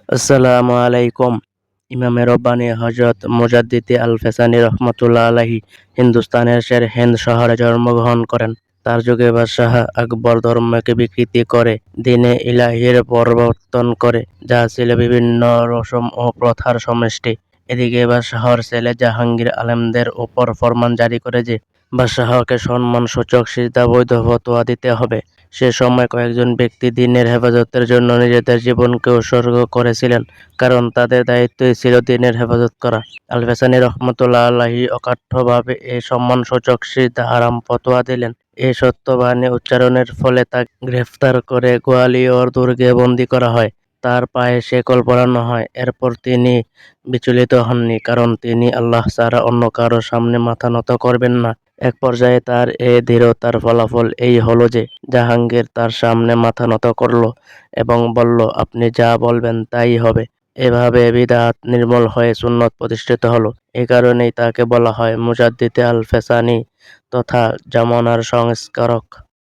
আসসালামু আলাইকুম। ইমামে রব্বানী হযরত মুজাদ্দিদ আল-ফেসানি রহমাতুল্লাহ আলাইহি হিন্দুস্তানের শেরহিন্দ শহরে জন্মগ্রহণ করেন। তার যুগে বাদশাহ আকবর ধর্মকে বিকৃতি করে দ্বীনে ইলাহীর প্রবর্তন করে, যা ছিল বিভিন্ন রসম ও প্রথার সমষ্টি। এদিকে বাদশাহর ছেলে জাহাঙ্গীর আলেমদের উপর ফরমান জারি করে যে বাদশাহকে সম্মানসূচক সিজদা বৈধ ফতোয়া দিতে হবে। সে সময় কয়েকজন ব্যক্তি দ্বীনের হেফাজতের জন্য নিজেদের জীবনকে উৎসর্গ করেছিলেন, কারণ তাদের দায়িত্বই ছিল দ্বীনের হেফাজত করা। আল-ফেসানি রহমতুল্লাহ আলাইহি অকাঠ্যভাবে এই সম্মানসূচক সিজদা হারাম ফতোয়া দিলেন। এই সত্য বাণী উচ্চারণের ফলে তাকে গ্রেফতার করে গোয়ালিয়র দুর্গে বন্দী করা হয়। তার পায়ে শেকল পরানো হয়। এরপর তিনি বিচলিত হননি, কারণ তিনি আল্লাহ ছাড়া অন্য কারো সামনে মাথা নত করবেন না। এক পর্যায়ে তার এ দৃঢ়তার ফলাফল এই হলো যে জাহাঙ্গীর তার সামনে মাথা নত করল এবং বলল, আপনি যা বলবেন তাই হবে। এভাবে বিদআত নির্মূল হয়ে সুন্নত প্রতিষ্ঠিত হলো। এ কারণেই তাকে বলা হয় মুজাদ্দিদ আল-ফেসানি তথা জামানার সংস্কারক।